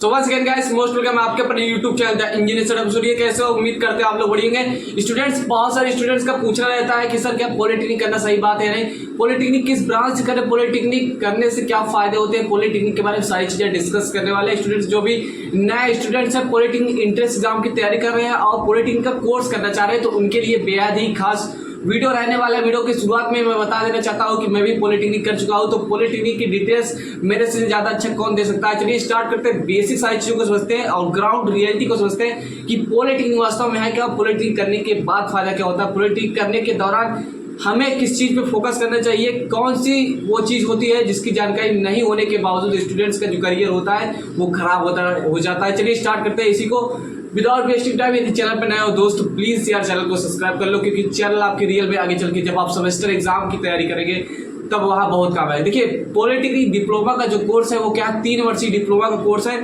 सो once again guys most welcome आपके अपने YouTube channel the engineer setup studio. कैसे हो, उम्मीद करते हैं आप लोग बढ़िया होंगे। स्टूडेंट्स, बहुत सारे स्टूडेंट्स का पूछना रहता है कि सर क्या पॉलिटेक्निक करना सही बात है या नहीं, पॉलिटेक्निक किस ब्रांच से करें, पॉलिटेक्निक करने से क्या फायदे होते हैं, पॉलिटेक्निक के बारे में सारी चीजें डिस्कस करने वाले स्टूडेंट्स जो भी नए स्टूडेंट्स हैं, पॉलिटेक्निक एंट्रेंस एग्जाम की तैयारी कर रहे हैं और पॉलिटेक्निक का कोर्स करना चाह रहे हैं, तो उनके लिए बेहद ही खास वीडियो रहने वाला है। वीडियो की शुरुआत में मैं बता देना चाहता हूं कि मैं भी पॉलिटेक्निक कर चुका हूं, तो पॉलिटेक्निक की डिटेल्स मेरे से ज्यादा अच्छा कौन दे सकता है। चलिए स्टार्ट करते हैं, बेसिक सारी चीजों को समझते हैं और ग्राउंड रियलिटी को समझते हैं कि पॉलिटेक्निक वास्तव में है क्या, पॉलिटेक्निक करने के बाद फायदा क्या होता है, पॉलिटेक्निक करने के दौरान हमें किस चीज पे फोकस करना चाहिए, कौन सी वो चीज होती है जिसकी जानकारी नहीं होने के बावजूद स्टूडेंट्स का जो करियर होता है वो खराब हो जाता है। चलिए स्टार्ट करते हैं इसी को विदाउट वेस्टिंग टाइम। यदि चैनल पे नए हो दोस्त प्लीज यार चैनल को सब्सक्राइब कर लो, क्योंकि चैनल आपके रियल में आगे चल के जब आप सेमेस्टर एग्जाम की तैयारी करेंगे तब वहाँ बहुत काम है। देखिए पॉलिटेक्निक डिप्लोमा का जो कोर्स है वो क्या है, 3 वर्षीय डिप्लोमा का कोर्स है।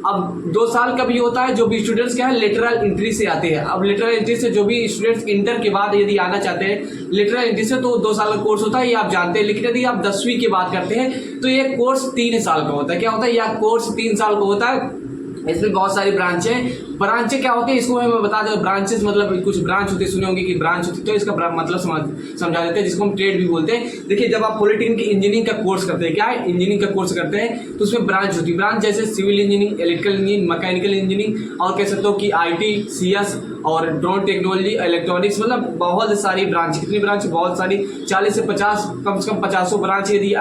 अब 2 साल का भी होता है, जो भी स्टूडेंट्स क्या है लेटरल एंट्री से आते हैं। अब लेटरल एंट्री से जो भी स्टूडेंट्स इंटर के बाद यदि आना चाहते हैं लेटरल एंट्री से, तो 2 साल का कोर्स होता है, ये आप जानते हैं। लेकिन यदि आप 10वीं की बात करते हैं तो ये कोर्स 3 साल का होता है। क्या होता है, यह कोर्स 3 साल का होता है। इसमें बहुत सारी ब्रांचें क्या होती है इसको मैं बता दूं। ब्रांचेस मतलब कुछ ब्रांच होती है, सुने होंगे कि ब्रांच होती है, तो इसका मतलब समझा देते हैं, जिसको हम ट्रेड भी बोलते हैं। देखिए जब आप पॉलिटेक्निक इंजीनियरिंग का कोर्स करते हैं, क्या है इंजीनियरिंग का कोर्स करते हैं, तो उसमें ब्रांच होती है। ब्रांच जैसे civil engineering, electrical engineering, mechanical engineering और कह सकते हो कि IT, CS और ड्रोन टेक्नोलॉजी, इलेक्ट्रॉनिक्स, मतलब बहुत सारी ब्रांच। कितनी ब्रांच, बहुत सारी, 40 से 50, कम से कम 50 ब्रांच। यदि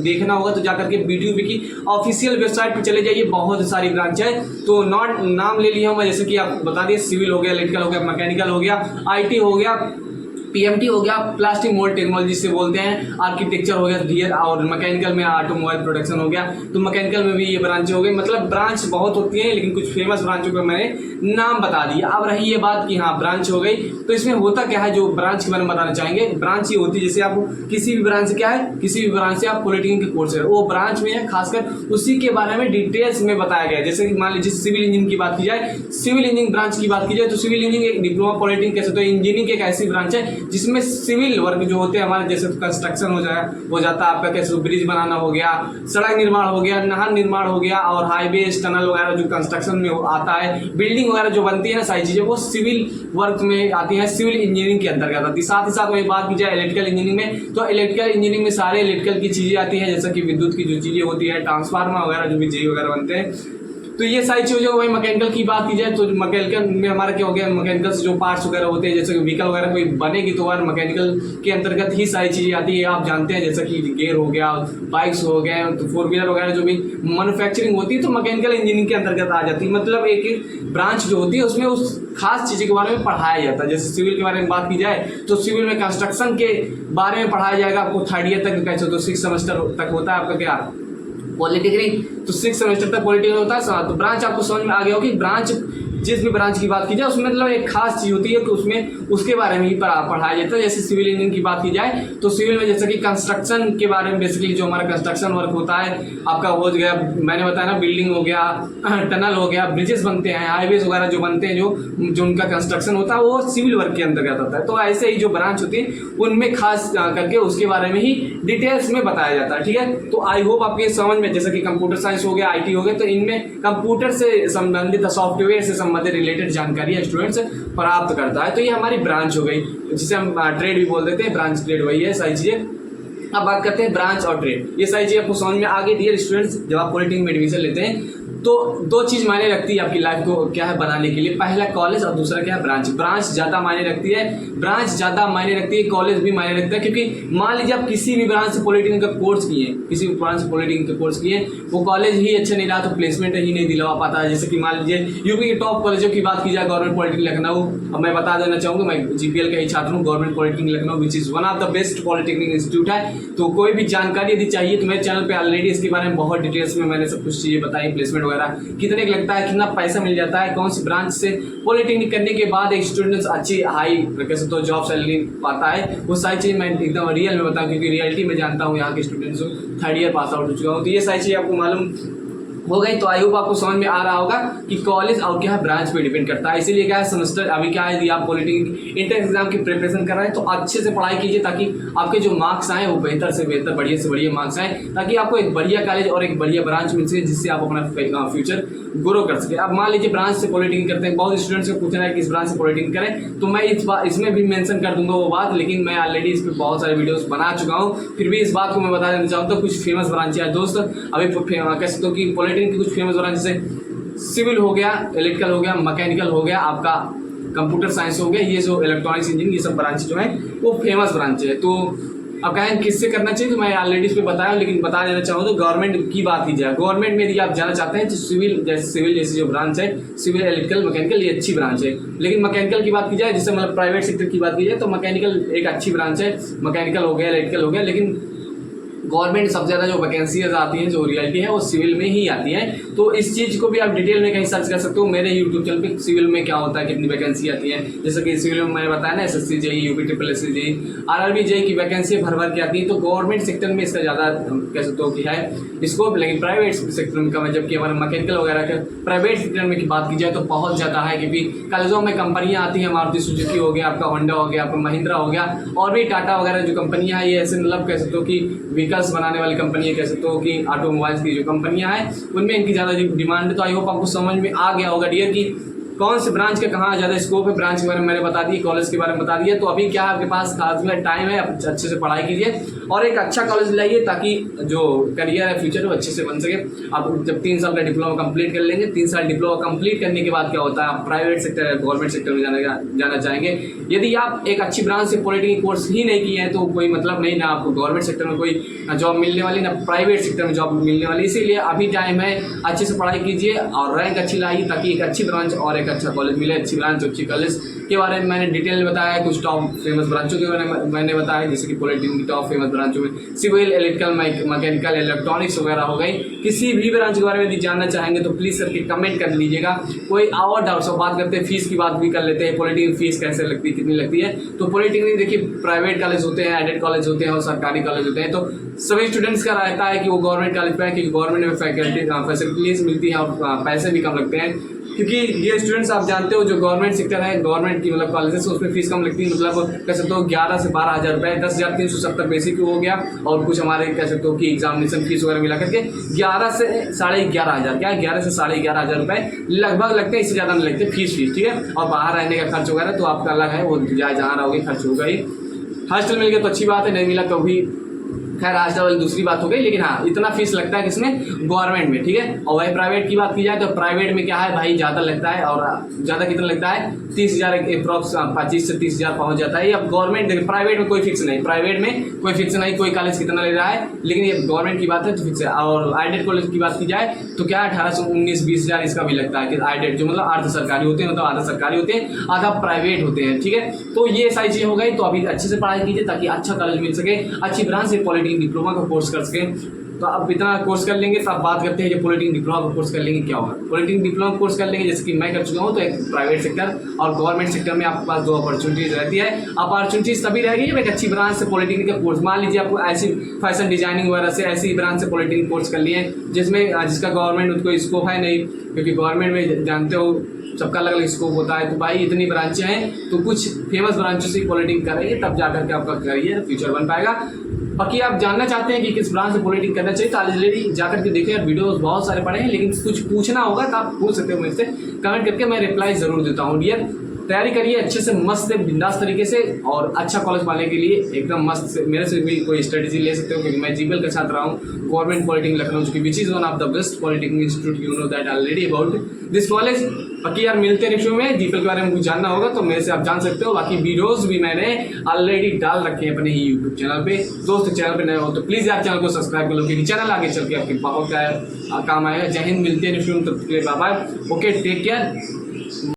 देखना होगा तो जाकर के BTUP की ऑफिशियल वेबसाइट पर चले जाइए, बहुत सारी ब्रांच है। तो नाम ले लिया हूँ मैं, जैसे कि आप बता दिए सिविल हो गया, इलेक्ट्रिकल हो गया, मैकेनिकल हो गया, IT हो गया, PMT हो गया, प्लास्टिक मोल्ड टेक्नोलॉजी से बोलते हैं, आर्किटेक्चर हो गया डीएल, और मैकेनिकल में ऑटोमोबाइल प्रोडक्शन हो गया, तो मैकेनिकल में भी ये ब्रांच हो गई। मतलब ब्रांच बहुत होती है, लेकिन कुछ फेमस ब्रांचों का मैंने नाम बता दिया। अब रही ये बात कि हाँ ब्रांच हो गई, तो इसमें होता क्या है, जो ब्रांच के बारे में बताना चाहेंगे। ब्रांच ये होती है जैसे आप किसी भी ब्रांच से क्या है, किसी भी ब्रांच से आप पॉलिटेक्निक के कोर्स है वो ब्रांच में है, खासकर उसी के बारे में डिटेल्स में बताया गया है। जैसे कि मान लीजिए सिविल इंजीनियरिंग की बात की जाए, सिविल इंजीनियरिंग ब्रांच की बात की जाए, तो सिविल इंजीनियरिंग एक डिप्लोमा पॉलिटेक्निक कह सकते हो, इंजीनियरिंग एक ऐसी ब्रांच है जिसमें सिविल वर्क जो होते हैं हमारे, जैसे कंस्ट्रक्शन हो जाता है आपका, कैसे ब्रिज बनाना हो गया, सड़क निर्माण हो गया, नहर निर्माण हो गया, और हाईवे टनल वगैरह जो कंस्ट्रक्शन में आता है, बिल्डिंग वगैरह जो बनती है ना, सारी चीजें वो सिविल वर्क में आती है, सिविल इंजीनियरिंग के अंतर्गत आती है। साथ ही साथ वही बात की जाए इलेक्ट्रिकल इंजीनियरिंग में, तो इलेक्ट्रिकल इंजीनियरिंग में सारे इलेक्ट्रिकल की चीजें आती है, जैसे कि विद्युत की जो चीजें होती है, ट्रांसफार्मर वगैरह जो भी चीजें वगैरह बनते हैं, तो ये सारी चीजें। वही मैकेनिकल की बात की जाए तो मैकेनिकल में हमारा क्या हो गया, मैकेनिकल से जो पार्ट्स वगैरह होते हैं, जैसे कि व्हीकल वगैरह कोई बनेगी तो यार मैकेनिकल के अंतर्गत ही सारी चीजें आती है। आप जानते हैं जैसे कि गियर हो गया, बाइक्स हो गए, तो 4 व्हीलर वगैरह जो भी मैन्युफैक्चरिंग होती है तो मैकेनिकल इंजीनियरिंग के अंतर्गत आ जाती है। मतलब एक ब्रांच जो होती है उसमें उस खास चीज़ के बारे में पढ़ाया जाता है। जैसे सिविल के बारे में बात की जाए तो सिविल में कंस्ट्रक्शन के बारे में पढ़ाया जाएगा आपको 3rd ईयर तक, कैसे तो 6 सेमेस्टर तक होता है आपका क्या पॉलिटेक्निक, तो 6 सेमेस्टर तक पॉलिटेक्निक होता है। तो ब्रांच आपको समझ में आ गया हो कि ब्रांच जिस भी ब्रांच की बात की जाए उसमें मतलब एक खास चीज होती है कि उसमें उसके बारे में ही पढ़ाया जाता है। जैसे सिविल इंजीनियरिंग की बात की जाए तो सिविल में जैसे कि कंस्ट्रक्शन के बारे में, बेसिकली जो हमारा कंस्ट्रक्शन वर्क होता है आपका हो गया, मैंने बताया ना, बिल्डिंग हो गया, टनल हो गया, ब्रिजेस बनते हैं, हाईवेज वगैरह जो बनते हैं, जो उनका कंस्ट्रक्शन होता है वो सिविल वर्क के अंतर्गत आता है। तो ऐसे ही जो ब्रांच होती है उनमें खास करके उसके बारे में ही डिटेल्स में बताया जाता है। ठीक है, तो आई होप आपके समझ में, जैसे कि कंप्यूटर साइंस हो गया, IT हो गया, तो इनमें कंप्यूटर से संबंधित, सॉफ्टवेयर से संबंधित रिलेटेड जानकारी स्टूडेंट्स प्राप्त करता है। तो ये हमारी ब्रांच हो गई, जिसे हम ट्रेड भी बोल देते हैं, ब्रांच ट्रेड वही है सारी चीजें। अब बात करते हैं ब्रांच और ट्रेड, ये सारी चीजें आपको समझ में आ गई। डियर स्टूडेंट्स, जब आप पॉलिटेक्निक में एडमिशन लेते हैं तो 2 चीज मायने रखती है आपकी लाइफ को क्या है बनाने के लिए, पहला कॉलेज और दूसरा क्या है ब्रांच। ब्रांच ज्यादा मायने रखती है, ब्रांच ज्यादा मायने रखती है, कॉलेज भी मायने रखता है, क्योंकि मान लीजिए आप किसी भी ब्रांच से पॉलिटेक्निक का कोर्स किए, किसी भी ब्रांच से पॉलिटेक्निक का कोर्स किए, वो कॉलेज ही अच्छा नहीं रहा तो प्लेसमेंट ही नहीं दिलवा पाता है। जैसे कि मान लीजिए यूपी के टॉप कॉलेजों की बात की जाए, गवर्नमेंट पॉलिटेक्निक लखनऊ, अब मैं बता देना चाहूँगा मैं GPL का ही छात्र हूँ, government polytechnic Lucknow which is one of the best polytechnic institute है। तो कोई भी जानकारी यदि चाहिए तो मेरे चैनल पे ऑलरेडी इसके बारे में बहुत डिटेल्स में मैंने सब कुछ चीजें बताई, प्लेसमेंट वगैरह कितने लगता है, कितना पैसा मिल जाता है, कौन सी ब्रांच से पॉलिटेक्निक करने के बाद एक स्टूडेंट अच्छी हाई कैसे तो जॉब सैलरी पाता है, वो सारी चीज़ मैं एकदम रियल में बताऊँ, क्योंकि रियलिटी में जानता हूँ यहाँ के स्टूडेंट्स को, 3rd ईयर पास आउट हो चुका हूँ। तो ये सारी चीज़ आपको मालूम हो गई। तो आई होप आपको समझ में आ रहा होगा कि कॉलेज और क्या है ब्रांच पे डिपेंड करता है। इसीलिए क्या है सेमेस्टर अभी क्या है, यदि आप पॉलिटेक्निक एंट्रेंस एग्जाम की प्रिपरेशन कर रहे हैं तो अच्छे से पढ़ाई कीजिए, ताकि आपके जो मार्क्स आए वो बेहतर से बेहतर, बढ़िया से बढ़िया मार्क्स आए, ताकि आपको एक बढ़िया कॉलेज और एक बढ़िया ब्रांच मिल सके, जिससे आप अपना फ्यूचर ग्रो कर सके। अब मान लीजिए ब्रांच से पॉलिटेक्निक करते हैं, बहुत स्टूडेंट्स को पूछना है कि इस ब्रांच से पॉलिटेक्निक करें, तो मैं इसमें भी मेंशन कर दूंगा वो बात, लेकिन मैं ऑलरेडी इस पर बहुत सारे वीडियोस बना चुका हूँ। फिर भी इस बात को मैं बता देना चाहूँगा, तो कुछ फेमस ब्रांच है दोस्त। अभी कह सकते हो कि पॉलिटेक्निक की कुछ फेमस ब्रांच जैसे सिविल हो गया, इलेक्ट्रिकल हो गया, मैकेनिकल हो गया, आपका कंप्यूटर साइंस हो गया, ये जो इलेक्ट्रॉनिक्स इंजीनियरिंग, ये सब ब्रांच जो है वो फेमस ब्रांच है। तो अब कहें किससे करना चाहिए, तो मैं ऑलरेडी इस पर बताया, लेकिन बता देना चाहूँ तो गवर्नमेंट की बात की जाए, गवर्नमेंट में यदि आप जाना चाहते हैं तो सिविल जैसी जो ब्रांच है, सिविल, इलेक्ट्रिकल, मैकेनिकल, ये अच्छी ब्रांच है। लेकिन मैकेनिकल की बात की जाए, जैसे मतलब प्राइवेट सेक्टर की बात की जाए, तो मैकेनिकल एक अच्छी ब्रांच है, मैकेनिकल हो गया, इलेक्ट्रिकल हो गया, लेकिन गवर्नमेंट सबसे ज़्यादा जो वैकेंसीज आती हैं, जो रियलिटी है वो सिविल में ही आती है। तो इस चीज़ को भी आप डिटेल में कहीं सर्च कर सकते हो मेरे यूट्यूब चैनल पे, सिविल में क्या होता है, कितनी वैकेंसी आती है। जैसे कि सिविल में मैंने बताया ना, SSC JE, UP triple SC JE, RRB JE की वैकेंसी भर भर के आती है। तो गवर्नमेंट सेक्टर में इसका ज़्यादा कह सकते हो कि है स्कोप, लेकिन प्राइवेट सेक्टर में कम है। जबकि हमारे मैकेनिकल वगैरह के प्राइवेट सेक्टर में की बात की जाए तो बहुत ज़्यादा है, क्योंकि कॉलेजों में कंपनियाँ आती हैं, मारुति सुजुकी हो गया, आपका होंडा हो गया, आपका महिंद्रा हो गया, और भी टाटा वगैरह जो कंपनियाँ हैं, ये ऐसे मतलब कह सकते हो कि व्हीकल्स बनाने वाली कंपनी, कह सकते हो कि ऑटोमोबाइल्स की जो कंपनियां हैं उनमें इनकी ज़्यादा डिमांड है। तो आई होप आपको समझ में आ गया होगा डियर कि कौन से ब्रांच का कहाँ ज़्यादा स्कोप है। ब्रांच के बारे में मैंने बता दिया, कॉलेज के बारे में बता दिया। तो अभी क्या आपके पास खास में टाइम है, आप अच्छे से पढ़ाई कीजिए और एक अच्छा कॉलेज लाइए, ताकि जो करियर है फ्यूचर वो अच्छे से बन सके। आप जब 3 साल का डिप्लोमा कंप्लीट कर लेंगे, 3 साल डिप्लोमा कंप्लीट करने के बाद क्या होता है, आप प्राइवेट सेक्टर या गवर्नमेंट सेक्टर में जाना चाहेंगे। यदि आप एक अच्छी ब्रांच से पॉलिटेक्निक कोर्स ही नहीं किए हैं तो कोई मतलब नहीं, ना आपको गवर्नमेंट सेक्टर में कोई जॉब मिलने वाली, ना प्राइवेट सेक्टर में जॉब मिलने वाली। इसीलिए अभी टाइम है, अच्छे से पढ़ाई कीजिए और रैंक अच्छी लाइए, ताकि एक अच्छी ब्रांच और एक अच्छा कॉलेज मिले। अच्छी ब्रांच, अच्छी कॉलेज के बारे में मैंने डिटेल में बताया है, कुछ टॉप फेमस ब्रांचों के बारे में मैंने बताया, जैसे कि पॉलिटेक्निक की टॉप फेमस ब्रांचों में सिविल, इलेक्ट्रिकल, मैकेनिकल, इलेक्ट्रॉनिक्स वगैरह हो गई। किसी भी ब्रांच के बारे में यदि जानना चाहेंगे तो प्लीज़ करके कमेंट कर लीजिएगा। कोई और डाउट, सब बात करते हैं, फीस की बात भी कर लेते हैं। पॉलिटेक्निक फीस कैसे लगती है, कितनी लगती है। तो पॉलिटेक्निक देखिए, प्राइवेट कॉलेज होते हैं, एडेड कॉलेज होते हैं और सरकारी कॉलेज होते हैं। तो सभी स्टूडेंट्स का रहता है कि वो गवर्नमेंट कॉलेज पे है, क्योंकि गवर्नमेंट में फैसिलिटीज मिलती है और पैसे भी कम लगते हैं। क्योंकि ये स्टूडेंट्स आप जानते हो, जो गवर्नमेंट सेक्टर है, गवर्नमेंट की मतलब कॉलेजेस, उसमें फीस कम लगती है। मतलब कह सकते हो 11 से 12 हज़ार रुपये, 10,370 बेसिक हो गया, और कुछ हमारे कह सकते हो कि एग्जामिनेशन फीस वगैरह मिला करके 11 से 11,500 हज़ार, क्या 11 से 11,500 हज़ार रुपये लगभग लगते हैं। इससे ज़्यादा नहीं लगते फीस, ठीक है। और बाहर रहने का खर्च वगैरह तो आपका अलग है, वो जहाँ रहोगे खर्च होगा ही। हॉस्टल मिल गया तो अच्छी बात है, नहीं मिला तो भी खैर हॉस्टल वाली दूसरी बात हो गई। लेकिन हाँ, इतना फीस लगता है किसमें, गवर्नमेंट में, ठीक है। और वही प्राइवेट की बात की जाए तो प्राइवेट में क्या है भाई, ज़्यादा लगता है। और ज़्यादा कितना लगता है, 30,000 अप्रॉक्स, 25 से 30,000 पहुँच जाता है। अब गवर्नमेंट, प्राइवेट में कोई फिक्स नहीं, प्राइवेट में कोई फिक्स नहीं, कोई कॉलेज कितना ले रहा है, लेकिन ये गवर्नमेंट की बात है तो फिक्स है। और आईडेड कॉलेज की बात की जाए तो क्या 18 से 19-20,000 इसका भी लगता है कि आईडेड, जो मतलब अर्ध सरकारी होते हैं, मतलब आधा सरकारी होते हैं, आधा प्राइवेट होते हैं, ठीक है। तो ये सारी चीज़ें हो गई। तो अभी अच्छे से पढ़ाई कीजिए ताकि अच्छा कॉलेज मिल सके, अच्छी ब्रांच से पॉलिटेक्निक डिप्लोमा का कोर्स कर सकें। तो अब इतना कोर्स कर लेंगे तो आप बात करते हैं जो पॉलिटेक्निक डिप्लोमा का कोर्स कर लेंगे क्या होगा। पॉलिटेक्निक डिप्लोमा कोर्स कर लेंगे जैसे कि मैं कर चुका हूँ, तो एक प्राइवेट सेक्टर और गवर्नमेंट सेक्टर में आपके पास 2 अपॉर्चुनिटीज रहती है। अपॉर्चुनिटीज तभी रहेगी जब एक अच्छी ब्रांच से पॉलिटेक्निक का कोर्स, मान लीजिए आपको ऐसी फैशन डिजाइनिंग वगैरह से ऐसी ब्रांच से पॉलिटेक्निक कोर्स कर लिए जिसका गवर्नमेंट उनको स्कोप है नहीं, क्योंकि गवर्नमेंट में जानते हो सबका अलग अलग स्कोप होता है। तो भाई इतनी ब्रांचें हैं, तो कुछ फेमस ब्रांचों से पॉलिटेक्निक करेंगे तब जाकर के आपका करियर फ्यूचर बन पाएगा। बाकी आप जानना चाहते हैं कि किस ब्रांच से पॉलिटेक्निक करना चाहिए, तो ऑलरेडी जाकर के देखिए, वीडियोस बहुत सारे पड़े हैं, लेकिन कुछ पूछना होगा तो आप पूछ सकते हो मुझसे कमेंट करके, मैं रिप्लाई जरूर देता हूँ। डियर, तैयारी करिए अच्छे से, मस्त बिंदास तरीके से, और अच्छा कॉलेज पाने के लिए एकदम मस्त से मेरे से भी कोई स्ट्रेटेजी ले सकते हो, क्योंकि मैं जीपीएल का छात्र हूँ, गवर्नमेंट पॉलिटेक्निक लखनऊ, की which is one of the best polytechnic institute, you know that already about this college. बाकी यार मिलते हैं नेक्स्ट में, जीपीएल के बारे में कुछ जानना होगा तो मेरे से आप जान सकते हो। बाकी वीडियोस भी मैंने ऑलरेडी डाल रखे हैं अपने ही यूट्यूब चैनल पे। दोस्त चैनल पे नए हो तो प्लीज़ यार चैनल को सब्सक्राइब कर लो, क्योंकि चैनल आगे चल के आपके पापा का काम आएगा। जय हिंद, मिलते हैं नेक्स्ट में, तब तक के लिए bye bye, okay, take care.